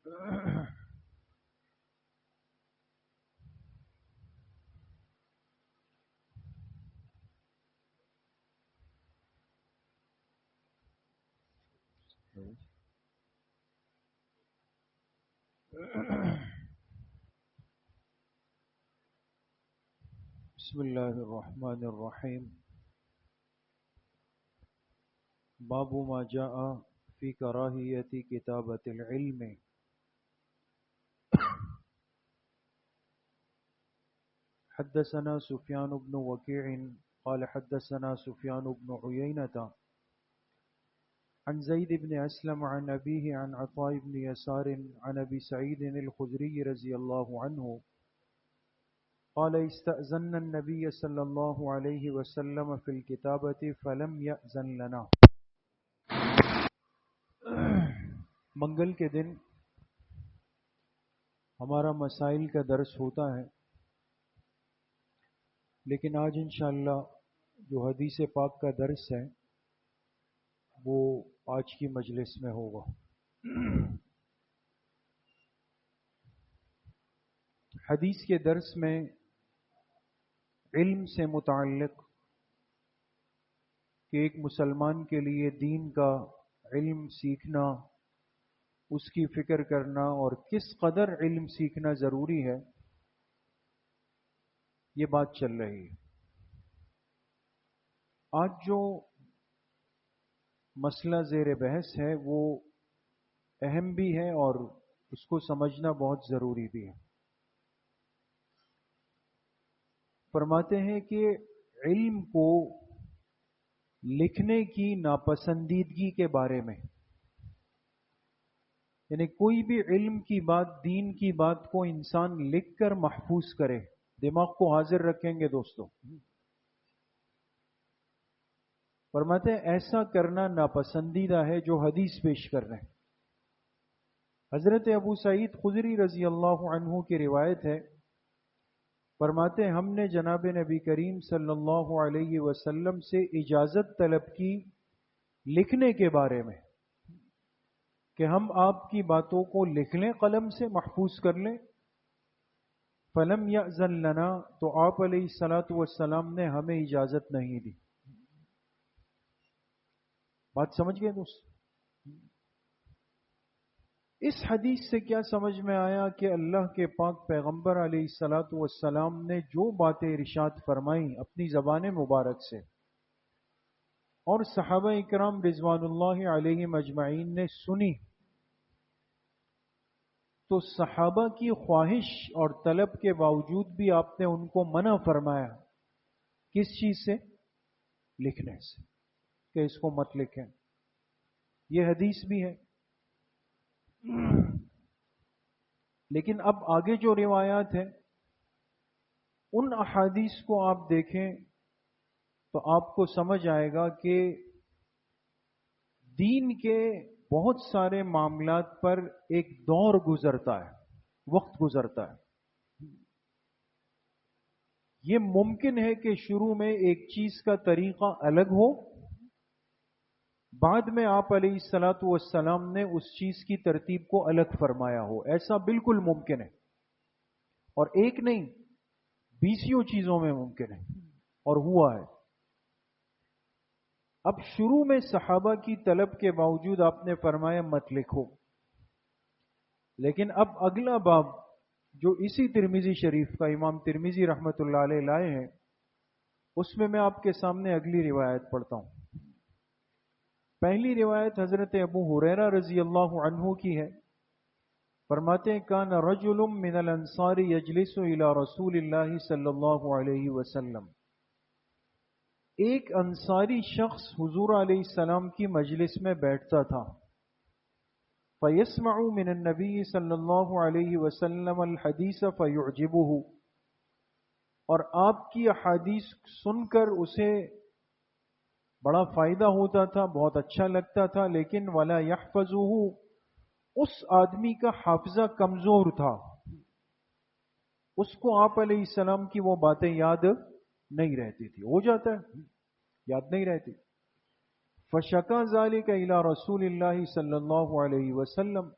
بسم اللہ الرحمن الرحیم باب ما جاء فی کراہیت کتابت العلم حدثنا سفیان بن وکیع قال حدثنا سفیان بن عیینة عن زید بن اسلم عن ابیہ عن عطاء بن یسار عن ابی سعید الخدری رضی اللہ عنہ قال استأذن النبي صلی اللہ علیہ وسلم فی الکتابۃ فلم یأذن لنا۔ منگل کے دن ہمارا مسائل کا درس ہوتا ہے، لیکن آج انشاءاللہ جو حدیث پاک کا درس ہے وہ آج کی مجلس میں ہوگا۔ حدیث کے درس میں علم سے متعلق کہ ایک مسلمان کے لیے دین کا علم سیکھنا، اس کی فکر کرنا اور کس قدر علم سیکھنا ضروری ہے، یہ بات چل رہی ہے۔ آج جو مسئلہ زیر بحث ہے وہ اہم بھی ہے اور اس کو سمجھنا بہت ضروری بھی ہے۔ فرماتے ہیں کہ علم کو لکھنے کی ناپسندیدگی کے بارے میں، یعنی کوئی بھی علم کی بات، دین کی بات کو انسان لکھ کر محفوظ کرے، دماغ کو حاضر رکھیں گے دوستو، فرماتے ہیں ایسا کرنا ناپسندیدہ ہے جو حدیث پیش کر رہے ہیں۔ حضرت ابو سعید خدری رضی اللہ عنہ کی روایت ہے، فرماتے ہیں ہم نے جناب نبی کریم صلی اللہ علیہ وسلم سے اجازت طلب کی لکھنے کے بارے میں، کہ ہم آپ کی باتوں کو لکھ لیں، قلم سے محفوظ کر لیں۔ فلم یأذن لنا، تو آپ علیہ الصلاۃ والسلام نے ہمیں اجازت نہیں دی۔ بات سمجھ گئے دوست؟ اس حدیث سے کیا سمجھ میں آیا کہ اللہ کے پاک پیغمبر علیہ الصلاۃ والسلام نے جو باتیں ارشاد فرمائیں اپنی زبان مبارک سے، اور صحابہ اکرام رضوان اللہ علیہم اجمعین نے سنی، تو صحابہ کی خواہش اور طلب کے باوجود بھی آپ نے ان کو منع فرمایا کس چیز سے؟ لکھنے سے، کہ اس کو مت لکھیں۔ یہ حدیث بھی ہے، لیکن اب آگے جو روایات ہیں ان احادیث کو آپ دیکھیں تو آپ کو سمجھ آئے گا کہ دین کے بہت سارے معاملات پر ایک دور گزرتا ہے، وقت گزرتا ہے۔ یہ ممکن ہے کہ شروع میں ایک چیز کا طریقہ الگ ہو، بعد میں آپ علیہ الصلاۃ والسلام نے اس چیز کی ترتیب کو الگ فرمایا ہو، ایسا بالکل ممکن ہے، اور ایک نہیں 20 چیزوں میں ممکن ہے اور ہوا ہے۔ اب شروع میں صحابہ کی طلب کے باوجود آپ نے فرمایا مت لکھو، لیکن اب اگلا باب جو اسی ترمذی شریف کا امام ترمذی رحمۃ اللہ علیہ لائے ہیں، اس میں آپ کے سامنے اگلی روایت پڑھتا ہوں۔ پہلی روایت حضرت ابو ہریرہ رضی اللہ عنہ کی ہے، فرماتے ہیں کان رجل من الانصار یجلس الی رسول اللہ صلی اللہ علیہ وسلم، ایک انصاری شخص حضور علیہ السلام کی مجلس میں بیٹھتا تھا، فیسمع من النبی صلی اللہ علیہ وسلم الحدیث فیعجبہ، اور آپ کی احادیث سن کر اسے بڑا فائدہ ہوتا تھا، بہت اچھا لگتا تھا، لیکن ولا یحفظہ، اس آدمی کا حافظہ کمزور تھا، اس کو آپ علیہ السلام کی وہ باتیں یاد نہیں رہتی تھی، ہو جاتا ہے یاد نہیں رہتی۔ فشکا ذلک الی رسول اللہ صلی اللہ علیہ وسلم،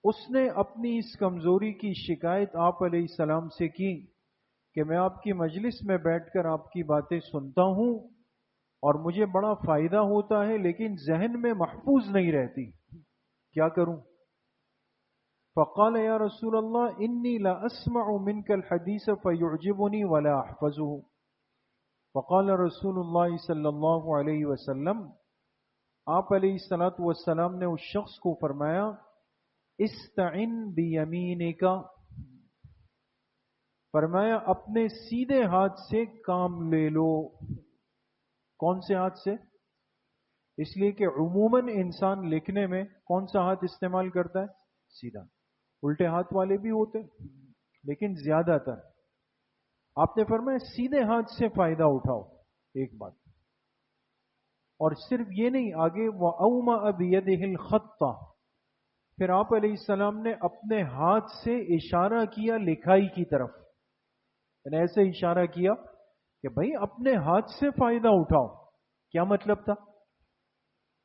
اس نے اپنی اس کمزوری کی شکایت آپ علیہ السلام سے کی کہ میں آپ کی مجلس میں بیٹھ کر آپ کی باتیں سنتا ہوں اور مجھے بڑا فائدہ ہوتا ہے، لیکن ذہن میں محفوظ نہیں رہتی، کیا کروں؟ فقال یا رسول اللہ انی لا اسمع منك الحدیث فیعجبنی ولا احفظه. فقال رسول اللہ صلی اللہ علیہ وسلم، آپ علیہ الصلوۃ والسلام نے اس شخص کو فرمایا استعن بیمینک، فرمایا اپنے سیدھے ہاتھ سے کام لے لو. کون سے ہاتھ سے؟ اس لیے کہ عموماً انسان لکھنے میں کون سا ہاتھ استعمال کرتا ہے؟ سیدھا. الٹے ہاتھ والے بھی ہوتے لیکن زیادہ تر آپ نے فرمایا سیدھے ہاتھ سے فائدہ اٹھاؤ. ایک بات، اور صرف یہ نہیں، آگے وَأَوْمَأَ بِيَدِهِ الْخَطَّ، پھر آپ علیہ السلام نے اپنے ہاتھ سے اشارہ کیا لکھائی کی طرف، یعنی ایسے اشارہ کیا کہ بھائی اپنے ہاتھ سے فائدہ اٹھاؤ. کیا مطلب تھا؟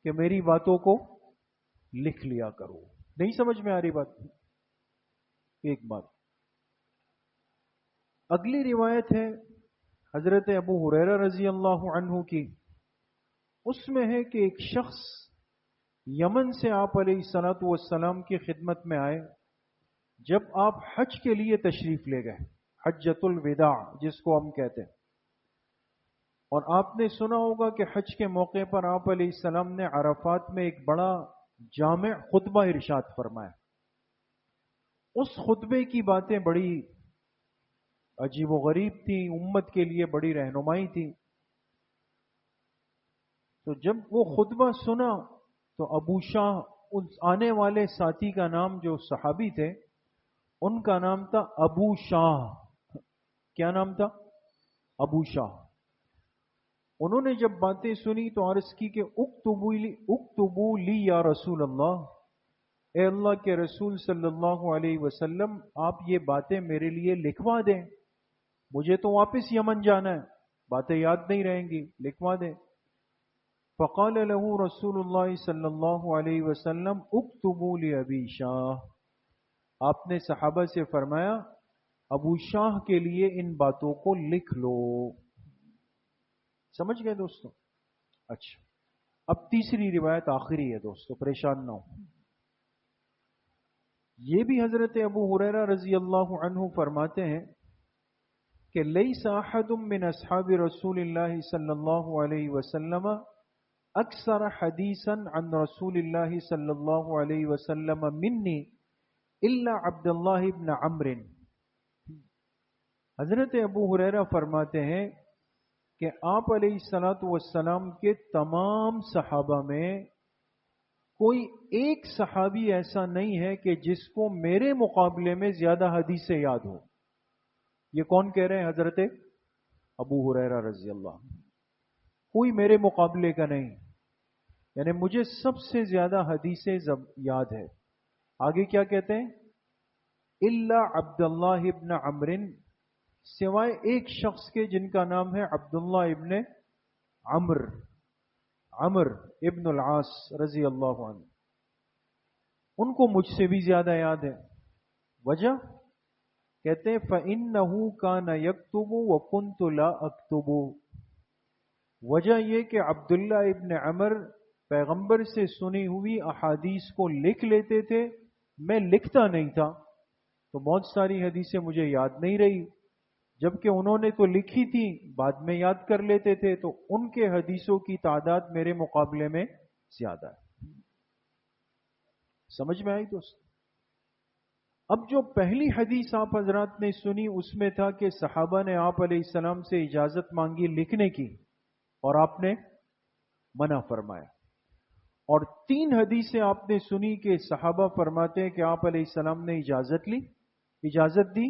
کہ میری باتوں کو لکھ لیا کرو. نہیں سمجھ میں آ رہی بات؟ ایک بات. اگلی روایت ہے حضرت ابو ہریرہ رضی اللہ عنہ کی. اس میں ہے کہ ایک شخص یمن سے آپ علیہ الصلوۃ والسلام کی خدمت میں آئے جب آپ حج کے لیے تشریف لے گئے، حجۃ الوداع جس کو ہم کہتے ہیں. اور آپ نے سنا ہوگا کہ حج کے موقع پر آپ علیہ السلام نے عرفات میں ایک بڑا جامع خطبہ ارشاد فرمایا. اس خطبے کی باتیں بڑی عجیب و غریب تھی، امت کے لیے بڑی رہنمائی تھی. تو جب وہ خطبہ سنا تو ابو شاہ، اس آنے والے ساتھی کا نام جو صحابی تھے ان کا نام تھا ابو شاہ. کیا نام تھا؟ ابو شاہ. انہوں نے جب باتیں سنی تو عرض کی کہ اکتبو لی یا رسول اللہ، اے اللہ کے رسول صلی اللہ علیہ وسلم آپ یہ باتیں میرے لیے لکھوا دیں، مجھے تو واپس یمن جانا ہے، باتیں یاد نہیں رہیں گی، لکھوا دیں. فقال له رسول اللہ صلی اللہ علیہ وسلم اکتبوا لأبی شاہ، آپ نے صحابہ سے فرمایا ابو شاہ کے لیے ان باتوں کو لکھ لو. سمجھ گئے دوستو؟ اچھا، اب تیسری روایت آخری ہے دوستو، پریشان نہ ہو. یہ بھی حضرت ابو ہریرہ رضی اللہ عنہ فرماتے ہیں کہ لیس احد من اصحاب رسول اللہ صلی اللہ علیہ وسلم اکثر حدیثا عن رسول اللہ صلی اللہ علیہ وسلم منی الا عبد اللہ ابن عمرو. حضرت ابو ہریرہ فرماتے ہیں کہ آپ علیہ الصلوۃ والسلام کے تمام صحابہ میں کوئی ایک صحابی ایسا نہیں ہے کہ جس کو میرے مقابلے میں زیادہ حدیثیں یاد ہو. یہ کون کہہ رہے ہیں؟ حضرت ابو ہریرہ رضی اللہ عنہ. کوئی میرے مقابلے کا نہیں، یعنی مجھے سب سے زیادہ حدیثیں یاد ہے. آگے کیا کہتے ہیں؟ الا عبد اللہ ابن عمرو، سوائے ایک شخص کے جن کا نام ہے عبداللہ ابن عمر ابن العاص رضی اللہ عنہ. ان کو مجھ سے بھی زیادہ یاد ہے. وجہ کہتے ہیں فَإِنَّهُ كَانَ يَكْتُبُ وَكُنْتُ لَا أَكْتُبُ. وجہ یہ کہ عبداللہ ابن عمر پیغمبر سے سنی ہوئی احادیث کو لکھ لیتے تھے، میں لکھتا نہیں تھا، تو بہت ساری حدیثیں مجھے یاد نہیں رہی. جبکہ انہوں نے تو لکھی تھی، بعد میں یاد کر لیتے تھے، تو ان کے حدیثوں کی تعداد میرے مقابلے میں زیادہ ہے. سمجھ میں آئی دوست؟ اب جو پہلی حدیث آپ حضرات نے سنی اس میں تھا کہ صحابہ نے آپ علیہ السلام سے اجازت مانگی لکھنے کی اور آپ نے منع فرمایا. اور 3 حدیثیں آپ نے سنی کہ صحابہ فرماتے ہیں کہ آپ علیہ السلام نے اجازت دی،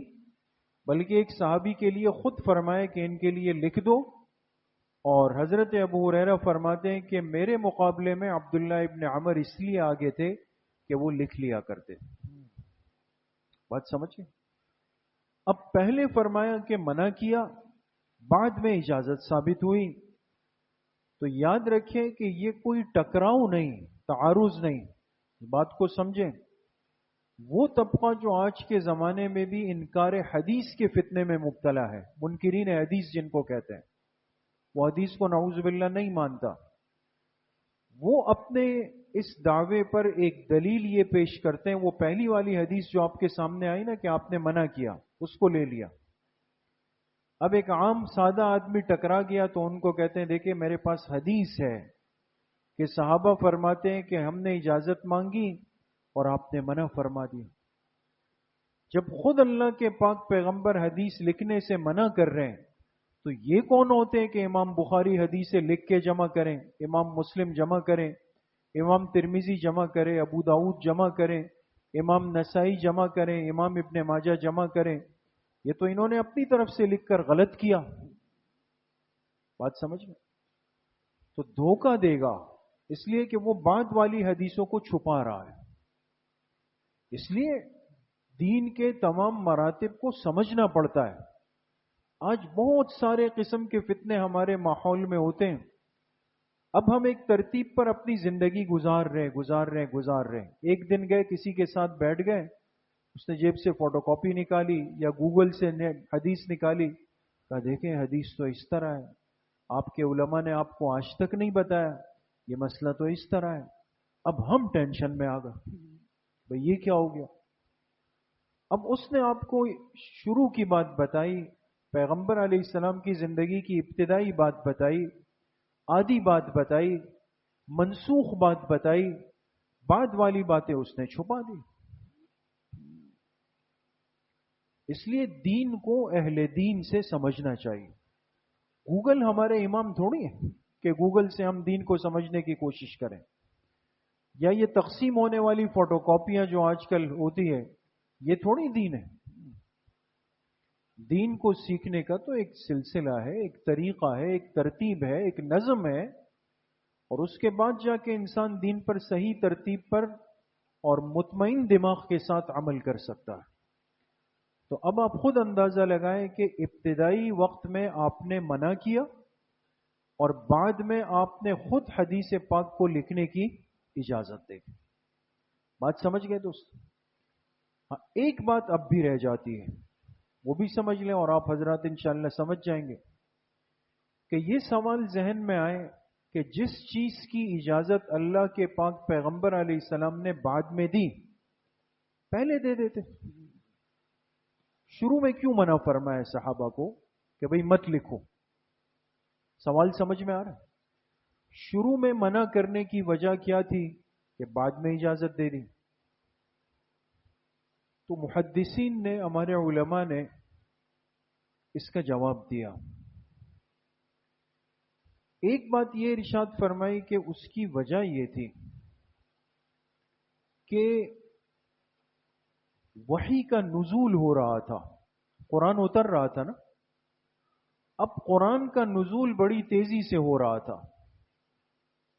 بلکہ ایک صحابی کے لیے خود فرمائے کہ ان کے لیے لکھ دو. اور حضرت ابو ہریرہ فرماتے ہیں کہ میرے مقابلے میں عبداللہ ابن عمر اس لیے آگے تھے کہ وہ لکھ لیا کرتے. بات سمجھیں؟ اب پہلے فرمایا کہ منع کیا، بعد میں اجازت ثابت ہوئی. تو یاد رکھیں کہ یہ کوئی ٹکراؤ نہیں، تعارض نہیں. بات کو سمجھیں. وہ طبقہ جو آج کے زمانے میں بھی انکار حدیث کے فتنے میں مبتلا ہے، منکرین حدیث جن کو کہتے ہیں، وہ حدیث کو نعوذ باللہ نہیں مانتا، وہ اپنے اس دعوے پر ایک دلیل یہ پیش کرتے ہیں، وہ پہلی والی حدیث جو آپ کے سامنے آئی نا کہ آپ نے منع کیا، اس کو لے لیا۔ اب ایک عام سادہ آدمی ٹکرا گیا تو ان کو کہتے ہیں دیکھیں میرے پاس حدیث ہے کہ صحابہ فرماتے ہیں کہ ہم نے اجازت مانگی اور آپ نے منع فرما دیا۔ جب خود اللہ کے پاک پیغمبر حدیث لکھنے سے منع کر رہے ہیں تو یہ کون ہوتے ہیں کہ امام بخاری حدیثیں لکھ کے جمع کریں، امام مسلم جمع کریں، امام ترمذی جمع کریں، ابو داؤد جمع کریں، امام نسائی جمع کریں، امام ابن ماجہ جمع کریں؟ یہ تو انہوں نے اپنی طرف سے لکھ کر غلط کیا۔ بات سمجھ میں؟ تو دھوکہ دے گا، اس لیے کہ وہ بعد والی حدیثوں کو چھپا رہا ہے۔ اس لیے دین کے تمام مراتب کو سمجھنا پڑتا ہے۔ آج بہت سارے قسم کے فتنے ہمارے ماحول میں ہوتے ہیں، اب ہم ایک ترتیب پر اپنی زندگی گزار رہے ہیں۔ ایک دن گئے کسی کے ساتھ بیٹھ گئے، اس نے جیب سے فوٹو کاپی نکالی یا گوگل سے حدیث نکالی، کہا دیکھیں حدیث تو اس طرح ہے، آپ کے علماء نے آپ کو آج تک نہیں بتایا، یہ مسئلہ تو اس طرح ہے۔ اب ہم ٹینشن میں آ گئے، بھئی یہ کیا ہو گیا؟ اب اس نے آپ کو شروع کی بات بتائی، پیغمبر علیہ السلام کی زندگی کی ابتدائی بات بتائی، آدھی بات بتائی، منسوخ بات بتائی، بعد والی باتیں اس نے چھپا دی۔ اس لیے دین کو اہل دین سے سمجھنا چاہیے۔ گوگل ہمارے امام تھوڑی ہے کہ گوگل سے ہم دین کو سمجھنے کی کوشش کریں، یا یہ تقسیم ہونے والی فوٹو کاپیاں جو آج کل ہوتی ہے یہ تھوڑی دین ہے۔ دین کو سیکھنے کا تو ایک سلسلہ ہے، ایک طریقہ ہے، ایک ترتیب ہے، ایک نظم ہے، اور اس کے بعد جا کے انسان دین پر صحیح ترتیب پر اور مطمئن دماغ کے ساتھ عمل کر سکتا ہے۔ تو اب آپ خود اندازہ لگائیں کہ ابتدائی وقت میں آپ نے منع کیا اور بعد میں آپ نے خود حدیث پاک کو لکھنے کی اجازت دے دی۔ بات سمجھ گئے دوست؟ ایک بات اب بھی رہ جاتی ہے، وہ بھی سمجھ لیں اور آپ حضرات انشاءاللہ سمجھ جائیں گے کہ یہ سوال ذہن میں آئے کہ جس چیز کی اجازت اللہ کے پاک پیغمبر علیہ السلام نے بعد میں دی، پہلے دے دیتے، شروع میں کیوں منع فرمایا صحابہ کو کہ بھئی مت لکھو؟ سوال سمجھ میں آ رہا ہے؟ شروع میں منع کرنے کی وجہ کیا تھی کہ بعد میں اجازت دے دی؟ تو محدثین نے، ہمارے علماء نے اس کا جواب دیا۔ ایک بات یہ ارشاد فرمائی کہ اس کی وجہ یہ تھی کہ وحی کا نزول ہو رہا تھا، قرآن اتر رہا تھا نا، اب قرآن کا نزول بڑی تیزی سے ہو رہا تھا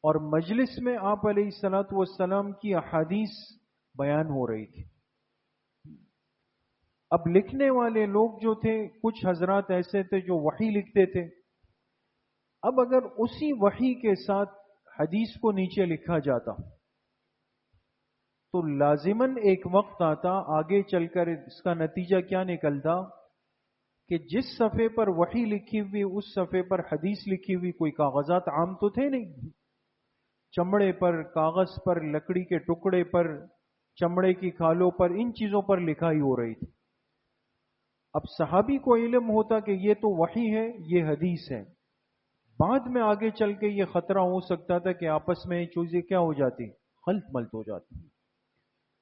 اور مجلس میں آپ علیہ الصلوۃ والسلام کی احادیث بیان ہو رہی تھی۔ اب لکھنے والے لوگ جو تھے، کچھ حضرات ایسے تھے جو وحی لکھتے تھے، اب اگر اسی وحی کے ساتھ حدیث کو نیچے لکھا جاتا تو لازماً ایک وقت آتا آگے چل کر اس کا نتیجہ کیا نکلتا کہ جس صفحے پر وحی لکھی ہوئی اس صفحے پر حدیث لکھی ہوئی، کوئی کاغذات عام تو تھے نہیں، چمڑے پر، کاغذ پر، لکڑی کے ٹکڑے پر، چمڑے کی کھالوں پر، ان چیزوں پر لکھائی ہو رہی تھی۔ اب صحابی کو علم ہوتا کہ یہ تو وحی ہے، یہ حدیث ہے، بعد میں آگے چل کے یہ خطرہ ہو سکتا تھا کہ آپس میں یہ چیزیں کیا ہو جاتی، خلط ملط ہو جاتی۔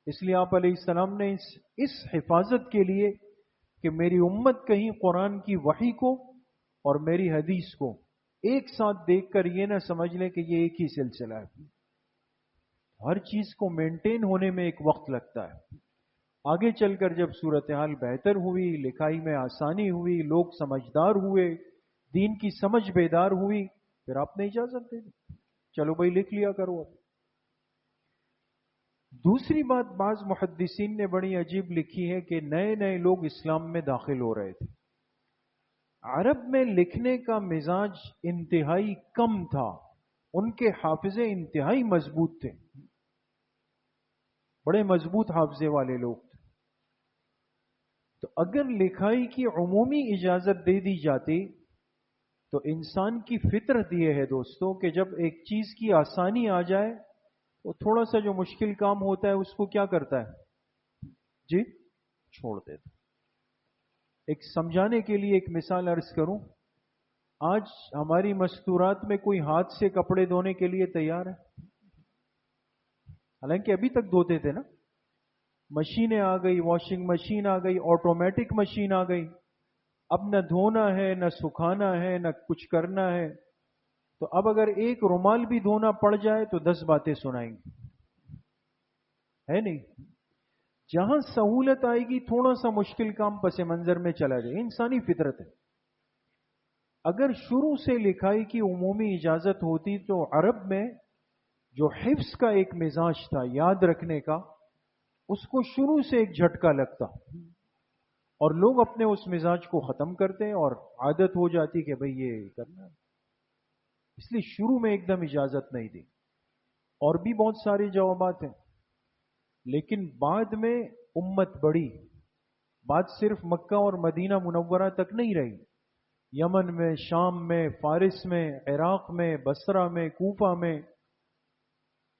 اس لیے آپ علیہ السلام نے اس حفاظت کے لیے کہ میری امت کہیں قرآن کی وحی کو اور میری حدیث کو ایک ساتھ دیکھ کر یہ نہ سمجھ لیں کہ یہ ایک ہی سلسلہ ہے۔ ہر چیز کو مینٹین ہونے میں ایک وقت لگتا ہے۔ آگے چل کر جب صورتحال بہتر ہوئی، لکھائی میں آسانی ہوئی، لوگ سمجھدار ہوئے، دین کی سمجھ بیدار ہوئی، پھر آپ نے اجازت دے دی، چلو بھائی لکھ لیا کرو۔ اب دوسری بات بعض محدثین نے بڑی عجیب لکھی ہے کہ نئے نئے لوگ اسلام میں داخل ہو رہے تھے، عرب میں لکھنے کا مزاج انتہائی کم تھا، ان کے حافظے انتہائی مضبوط تھے، بڑے مضبوط حافظے والے لوگ تھے. تو اگر لکھائی کی عمومی اجازت دے دی جاتی تو انسان کی فطرت یہ ہے دوستو کہ جب ایک چیز کی آسانی آ جائے تو تھوڑا سا جو مشکل کام ہوتا ہے اس کو کیا کرتا ہے؟ جی چھوڑ دیتا. ایک سمجھانے کے لیے ایک مثال عرض کروں. آج ہماری مستورات میں کوئی ہاتھ سے کپڑے دھونے کے لیے تیار ہے؟ حالانکہ ابھی تک دھوتے تھے نا. مشینیں آ گئی، واشنگ مشین آ گئی، آٹومیٹک مشین آ گئی. اب نہ دھونا ہے، نہ سکھانا ہے، نہ کچھ کرنا ہے. تو اب اگر ایک رومال بھی دھونا پڑ جائے تو 10 باتیں سنائیں گے، ہے نہیں؟ جہاں سہولت آئے گی تھوڑا سا مشکل کام پس منظر میں چلا جائے. انسانی فطرت ہے. اگر شروع سے لکھائی کی عمومی اجازت ہوتی تو عرب میں جو حفظ کا ایک مزاج تھا، یاد رکھنے کا، اس کو شروع سے ایک جھٹکا لگتا اور لوگ اپنے اس مزاج کو ختم کرتے اور عادت ہو جاتی کہ بھئی یہ کرنا ہے. اس لیے شروع میں ایک دم اجازت نہیں دی. اور بھی بہت سارے جوابات ہیں، لیکن بعد میں امت بڑی. بات صرف مکہ اور مدینہ منورہ تک نہیں رہی. یمن میں، شام میں، فارس میں، عراق میں، بصرہ میں، کوفہ میں،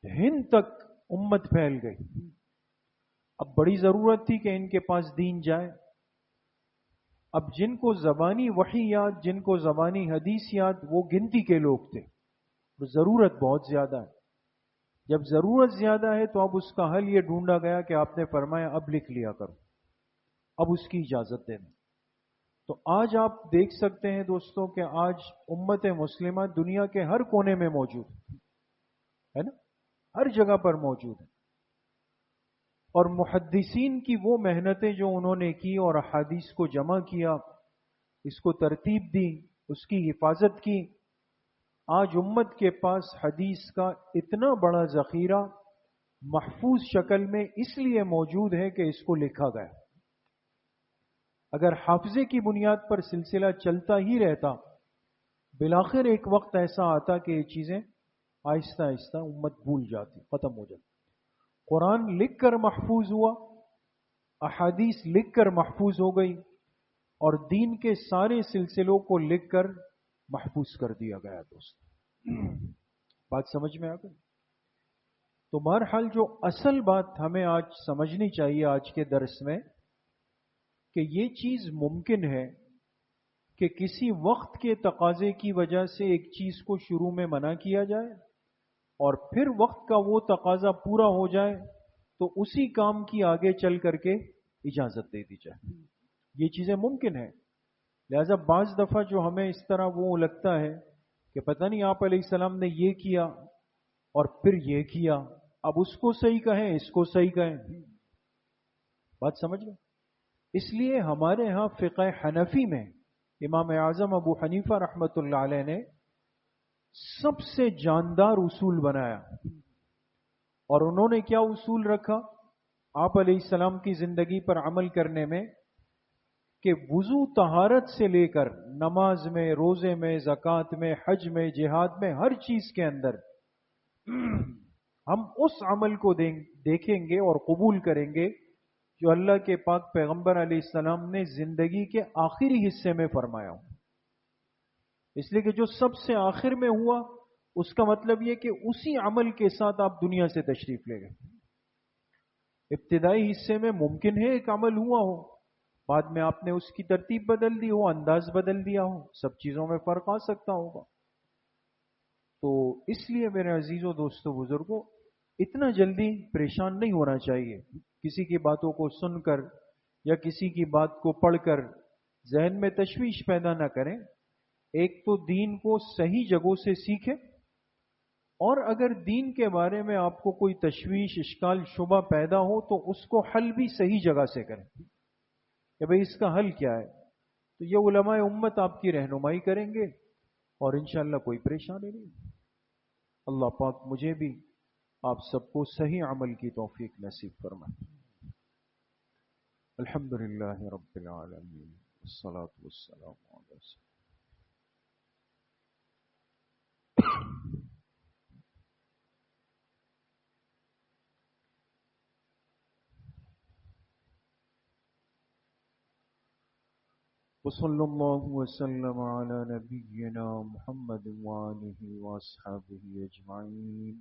ہند تک امت پھیل گئی. اب بڑی ضرورت تھی کہ ان کے پاس دین جائے. اب جن کو زبانی وحی یاد، جن کو زبانی حدیث یاد، وہ گنتی کے لوگ تھے. ضرورت بہت زیادہ ہے. جب ضرورت زیادہ ہے تو اب اس کا حل یہ ڈھونڈا گیا کہ آپ نے فرمایا اب لکھ لیا کرو، اب اس کی اجازت دینا. تو آج آپ دیکھ سکتے ہیں دوستوں کہ آج امت مسلمہ دنیا کے ہر کونے میں موجود ہے نا، ہر جگہ پر موجود ہے. اور محدثین کی وہ محنتیں جو انہوں نے کی اور احادیث کو جمع کیا، اس کو ترتیب دی، اس کی حفاظت کی، آج امت کے پاس حدیث کا اتنا بڑا ذخیرہ محفوظ شکل میں اس لیے موجود ہے کہ اس کو لکھا گیا. اگر حافظے کی بنیاد پر سلسلہ چلتا ہی رہتا، بالآخر ایک وقت ایسا آتا کہ یہ چیزیں آہستہ آہستہ امت بھول جاتی، ختم ہو جاتی. قرآن لکھ کر محفوظ ہوا، احادیث لکھ کر محفوظ ہو گئی، اور دین کے سارے سلسلوں کو لکھ کر محفوظ کر دیا گیا. دوست بات سمجھ میں آ گئی؟ تو بہرحال جو اصل بات ہمیں آج سمجھنی چاہیے آج کے درس میں، کہ یہ چیز ممکن ہے کہ کسی وقت کے تقاضے کی وجہ سے ایک چیز کو شروع میں منع کیا جائے اور پھر وقت کا وہ تقاضا پورا ہو جائے تو اسی کام کی آگے چل کر کے اجازت دے دی جائے. یہ چیزیں ممکن ہیں. لہذا بعض دفعہ جو ہمیں اس طرح وہ لگتا ہے کہ پتہ نہیں آپ علیہ السلام نے یہ کیا اور پھر یہ کیا، اب اس کو صحیح کہیں، اس کو صحیح کہیں. بات سمجھ گئے؟ اس لیے ہمارے ہاں فقہ حنفی میں امام اعظم ابو حنیفہ رحمۃ اللہ علیہ نے سب سے جاندار اصول بنایا. اور انہوں نے کیا اصول رکھا آپ علیہ السلام کی زندگی پر عمل کرنے میں؟ کہ وضو طہارت سے لے کر نماز میں، روزے میں، زکوٰۃ میں، حج میں، جہاد میں، ہر چیز کے اندر ہم اس عمل کو دیکھیں گے اور قبول کریں گے جو اللہ کے پاک پیغمبر علیہ السلام نے زندگی کے آخری حصے میں فرمایا ہو. اس لیے کہ جو سب سے آخر میں ہوا اس کا مطلب یہ کہ اسی عمل کے ساتھ آپ دنیا سے تشریف لے گئے. ابتدائی حصے میں ممکن ہے ایک عمل ہوا ہو، بعد میں آپ نے اس کی ترتیب بدل دی ہو، انداز بدل دیا ہو، سب چیزوں میں فرق آ سکتا ہوگا. تو اس لیے میرے عزیزوں، دوستوں، بزرگوں، اتنا جلدی پریشان نہیں ہونا چاہیے. کسی کی باتوں کو سن کر یا کسی کی بات کو پڑھ کر ذہن میں تشویش پیدا نہ کریں. ایک تو دین کو صحیح جگہوں سے سیکھیں، اور اگر دین کے بارے میں آپ کو کوئی تشویش، اشکال، شبہ پیدا ہو تو اس کو حل بھی صحیح جگہ سے کریں کہ بھئی اس کا حل کیا ہے. تو یہ علماء امت آپ کی رہنمائی کریں گے اور انشاءاللہ کوئی پریشانی نہیں. اللہ پاک مجھے بھی آپ سب کو صحیح عمل کی توفیق نصیب فرمائے. الحمدللہ رب العالمین، والصلاة والسلام علی رسول اللہ. وصلى الله وسلم على نبينا محمد وآله وأصحابه أجمعين.